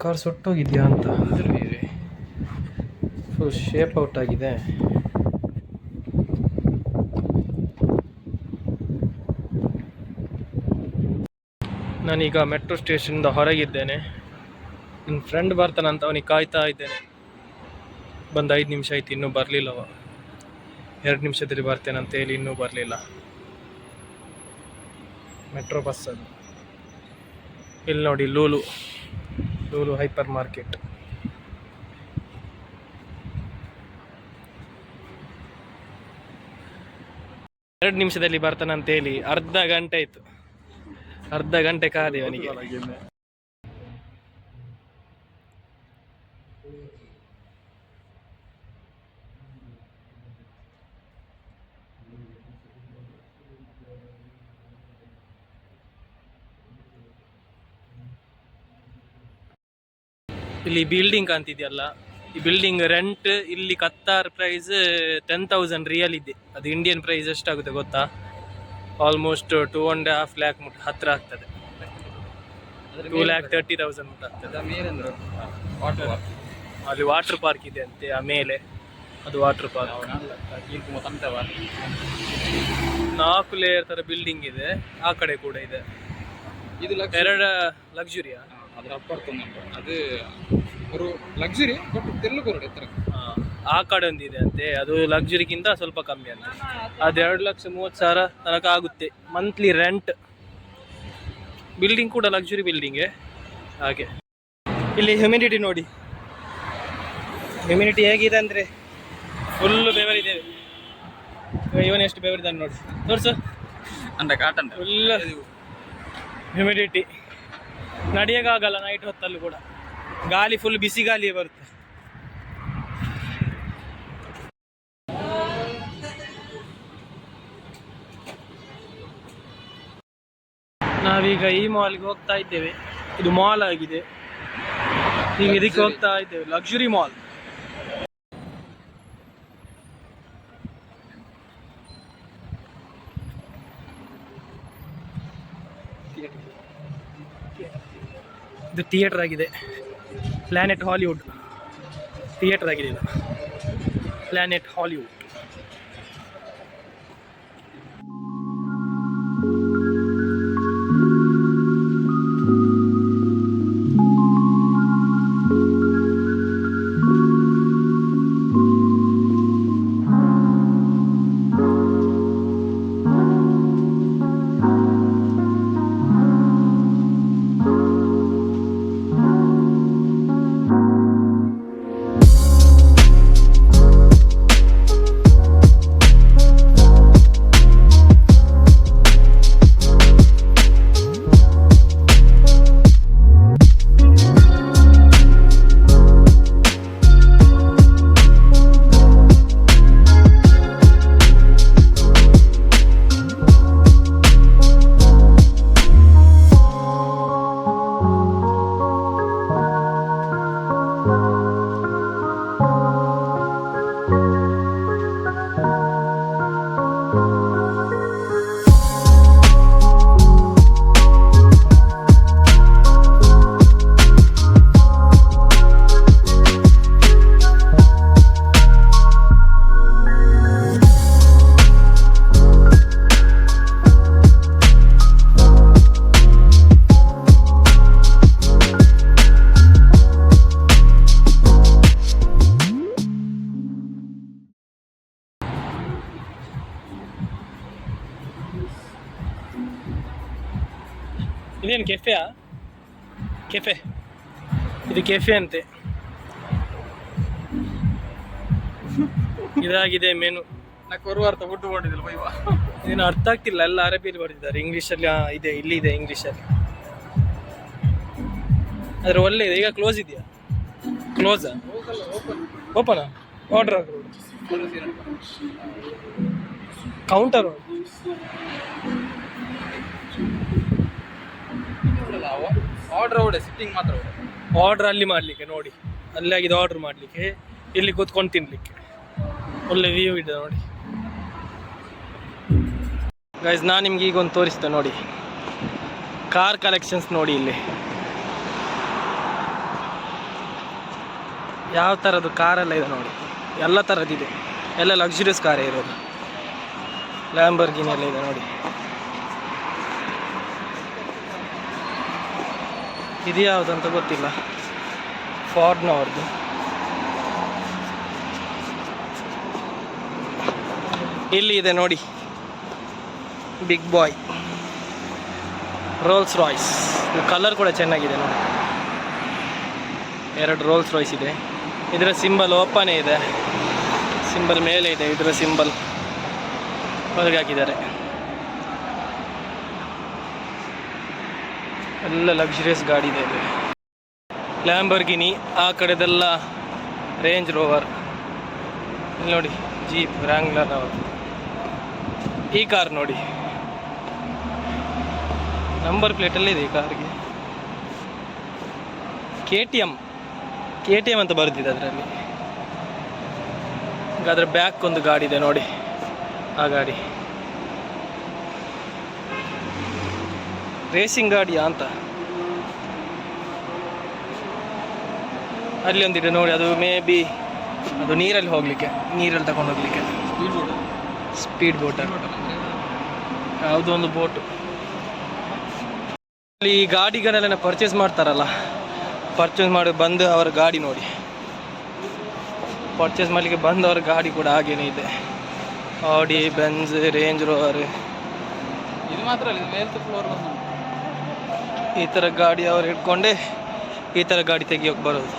Car ಸುಟ್ಟೋಗಿದೆಯಾ ಅಂತ full shape out ಆಗಿದೆ. ನಾನೀಗ ಮೆಟ್ರೋ ಸ್ಟೇಷನಿಂದ ಹೊರಗಿದ್ದೇನೆ. ನನ್ನ ಫ್ರೆಂಡ್ ಬರ್ತಾನಂತ ಅವನಿಗೆ ಕಾಯ್ತಾ ಇದ್ದೇನೆ. ಬಂದು 5 ನಿಮಿಷ ಆಯ್ತು, ಇನ್ನೂ ಬರಲಿಲ್ಲವ. 2 ನಿಮಿಷದಲ್ಲಿ ಬರ್ತೇನೆ ಅಂತ ಹೇಳಿ ಇನ್ನೂ ಬರಲಿಲ್ಲ. ಮೆಟ್ರೋ ಬಸ್ ಅದು. ಇಲ್ಲಿ ನೋಡಿ ಲೂಲು ಹೈಪರ್ ಮಾರ್ಕೆಟ್. ಎರಡು ನಿಮಿಷದಲ್ಲಿ ಬರ್ತಾನಂತ ಹೇಳಿ ಅರ್ಧ ಗಂಟೆ ಆಯ್ತು. ಅರ್ಧ ಗಂಟೆ ಕಾದೆ ಅವನಿಗೆ. ಇಲ್ಲಿ ಬಿಲ್ಡಿಂಗ್ ಕಾಣ್ತಿದೆಯಲ್ಲ, ಈ ಬಿಲ್ಡಿಂಗ್ ರೆಂಟ್ ಇಲ್ಲಿ ಕತ್ತಾರ್ ಪ್ರೈಸ್ 10,000 ರಿಯಲ್ ಇದೆ. ಅದು ಇಂಡಿಯನ್ ಪ್ರೈಸ್ ಎಷ್ಟಾಗುತ್ತೆ ಗೊತ್ತಾ? ಆಲ್ಮೋಸ್ಟ್ 2.5 lakh ಹತ್ರ ಆಗ್ತದೆ. 2,30,000 ಆಗ್ತದೆ. ಅಲ್ಲಿ ವಾಟರ್ ಪಾರ್ಕ್ ಇದೆ ಅಂತೆ ಆಮೇಲೆ, ಅದು ವಾಟರ್ ಪಾರ್ಕ್. 4 ಲೇಯರ್ ತರ ಬಿಲ್ಡಿಂಗ್ ಇದೆ. ಆ ಕಡೆ ಕೂಡ ಇದೆ. ಇದು 2 ಲಕ್ಸುರಿಯಾ? ಅದು ஒரு ಲಕ್ಸುರಿ ಬಟ್ ತೆಲುಗು ಎತ್ತರ. ಆ ಕಡೆ ಒಂದಿದೆ ಅಂತೆ, ಅದು ಲಕ್ಸುರಿಗಿಂತ ಸ್ವಲ್ಪ ಕಮ್ಮಿ ಅಂತ. ಅದು 2,30,000 ತನಕ ಆಗುತ್ತೆ ಮಂತ್ಲಿ ರೆಂಟ್. ಬಿಲ್ಡಿಂಗ್ ಕೂಡ ಲಕ್ಸುರಿ ಬಿಲ್ಡಿಂಗೇ. ಹಾಗೆ ಇಲ್ಲಿ ಹ್ಯುಮಿಡಿಟಿ ನೋಡಿ, ಹ್ಯುಮಿಡಿಟಿ ಹೇಗಿದೆ ಅಂದರೆ ಫುಲ್ಲು ಬೆವರಿದ್ದೇವೆ. ಇವನು ಎಷ್ಟು ಬೆವರಿದ್ದಾನೆ ನೋಡಿ, ತೋರಿಸು. ಅಂದ್ರೆ ಕಾಟನ್ ಫುಲ್ ಹ್ಯುಮಿಡಿಟಿ, ನಡೆಯೋಕ್ಕಾಗಲ್ಲ ನೈಟ್ ಹೊತ್ತಲ್ಲೂ ಕೂಡ. ಗಾಳಿ ಫುಲ್ ಬಿಸಿ ಗಾಳಿ ಬರುತ್ತೆ. ನಾವೀಗ ಈ ಮಾಲ್ಗೆ ಹೋಗ್ತಾ ಇದ್ದೇವೆ. ಇದು ಮಾಲ್ ಆಗಿದೆ. ಈಗ ಇದಕ್ಕೆ ಹೋಗ್ತಾ ಇದ್ದೇವೆ, ಲಕ್ಸುರಿ ಮಾಲ್. ಇದು ಥಿಯೇಟರ್ ಆಗಿದೆ, ಪ್ಲಾನೆಟ್ ಹಾಲಿವುಡ್ ಥಿಯೇಟರ್ ಆಗಿದೆ ಇದು, ಪ್ಲಾನೆಟ್ ಹಾಲಿವುಡ್. ಇದೇನು ಕೆಫೆಯಾ? ಕೆಫೆ, ಇದು ಕೆಫೆ ಅಂತೆ. ಇದಾಗಿದೆ ಮೆನು. ಫುಡ್ ಮಾಡಿದಿಲ್ಲ ಏನು ಅರ್ಥ ಆಗ್ತಿಲ್ಲ, ಎಲ್ಲ ಅರಬಿಯಲ್ಲಿ ಬರ್ತಿದ್ದಾರೆ. ಇಂಗ್ಲೀಷಲ್ಲಿ ಇದೆ, ಇಲ್ಲಿ ಇದೆ ಇಂಗ್ಲೀಷಲ್ಲಿ. ಆದರೆ ಒಳ್ಳೆ ಇದೆ. ಈಗ ಕ್ಲೋಸ್ ಇದೆಯಾ? ಕ್ಲೋಸಾ? ಓಪನಾ? ಆರ್ಡರ್ ಕೌಂಟರ್ ಆರ್ಡರ್ ಸಿಟ್ಟಿಂಗ್ ಮಾತ್ರ. ಆರ್ಡರ್ ಅಲ್ಲಿ ಮಾಡಲಿಕ್ಕೆ ನೋಡಿ, ಅಲ್ಲಿ ಆಗಿದೆ ಆರ್ಡರ್ ಮಾಡಲಿಕ್ಕೆ, ಇಲ್ಲಿ ಕೂತ್ಕೊಂಡು ತಿನ್ನಲಿಕ್ಕೆ. ಒಳ್ಳೆ ವ್ಯೂ ಇದೆ ನೋಡಿ ಗೈಸ್. ನಾನು ನಿಮ್ಗೆ ಈಗ ಒಂದು ತೋರಿಸ್ತೆ ನೋಡಿ, ಕಾರ್ ಕಲೆಕ್ಷನ್ಸ್ ನೋಡಿ. ಇಲ್ಲಿ ಯಾವ ಥರದ್ದು ಕಾರೆಲ್ಲ ಇದೆ ನೋಡಿ, ಎಲ್ಲ ಥರದ್ದಿದೆ, ಎಲ್ಲ ಲಕ್ಸುರಿಯಸ್ ಕಾರೇ ಇರೋದು. ಲ್ಯಾಂಬರ್ಗಿನಿ ಎಲ್ಲ ಇದೆ ನೋಡಿ. ಇದು ಯಾವುದಂತ ಗೊತ್ತಿಲ್ಲ, ಫಾರ್ಡ್ನವ್ರದ್ದು. ಇಲ್ಲಿ ಇದೆ ನೋಡಿ ಬಿಗ್ ಬಾಯ್ ರೋಲ್ಸ್ ರಾಯ್ಸ್. ಕಲರ್ ಕೂಡ ಚೆನ್ನಾಗಿದೆ ನೋಡಿ. 2 ರೋಲ್ಸ್ ರಾಯ್ಸ್ ಇದೆ. ಇದರ ಸಿಂಬಲ್ ಓಪನೇ ಇದೆ, ಸಿಂಬಲ್ ಮೇಲೆ ಇದೆ, ಇದರ ಸಿಂಬಲ್ ಹೊರಗೆ ಹಾಕಿದ್ದಾರೆ. ಎಲ್ಲ ಲಕ್ಸುರಿಯಸ್ ಗಾಡಿ ಇದೆ ಇಲ್ಲಿ. ಲ್ಯಾಂಬರ್ಗಿನಿ, ಆ ಕಡೆದೆಲ್ಲ ರೇಂಜ್ ರೋವರ್. ಇಲ್ಲಿ ನೋಡಿ ಜೀಪ್ ವ್ರ್ಯಾಂಗ್ಲರ್ ಅವರು. ಈ ಕಾರ್ ನೋಡಿ, ನಂಬರ್ ಪ್ಲೇಟಲ್ಲೇ ಇದೆ ಈ ಕಾರ್ಗೆ. KTM ಅಂತ ಬರೆದಿದೆ ಅದರಲ್ಲಿ. ಅದರ ಬ್ಯಾಕ್ ಒಂದು ಗಾಡಿ ಇದೆ ನೋಡಿ, ಆ ಗಾಡಿ ರೇಸಿಂಗ್ ಗಾಡಿಯಾ ಅಂತ. ಅಲ್ಲಿ ಒಂದಿದೆ ನೋಡಿ, ಅದು ಮೇ ಬಿ ಅದು ನೀರಲ್ಲಿ ಹೋಗ್ಲಿಕ್ಕೆ, ನೀರಲ್ಲಿ ತಗೊಂಡು ಹೋಗ್ಲಿಕ್ಕೆ ಸ್ಪೀಡ್ ಬೋಟ್. ಯಾವುದೋ ಒಂದು ಬೋಟು. ಈ ಗಾಡಿಗಳೆಲ್ಲ ಪರ್ಚೇಸ್ ಮಾಡ್ತಾರಲ್ಲ, ಪರ್ಚೇಸ್ ಮಾಡಿ ಬಂದು ಅವರ ಗಾಡಿ ನೋಡಿ, ಪರ್ಚೇಸ್ ಮಾಡಲಿಕ್ಕೆ ಬಂದವರ ಗಾಡಿ ಕೂಡ ಹಾಗೇನೇ ಇದೆ. ಆಡಿ, ಬೆಂಜ್, ರೇಂಜ್ ರೋವರ್, ಇದು ಮಾತ್ರ ಅಲ್ಲ, ಮೇಲ್ತ್ ಫ್ಲೋರ್ ಈ ಥರ ಗಾಡಿ ಅವ್ರು ಇಟ್ಕೊಂಡೆ ಈ ಥರ ಗಾಡಿ ತೆಗಿಯೋಕೆ ಬರೋದು.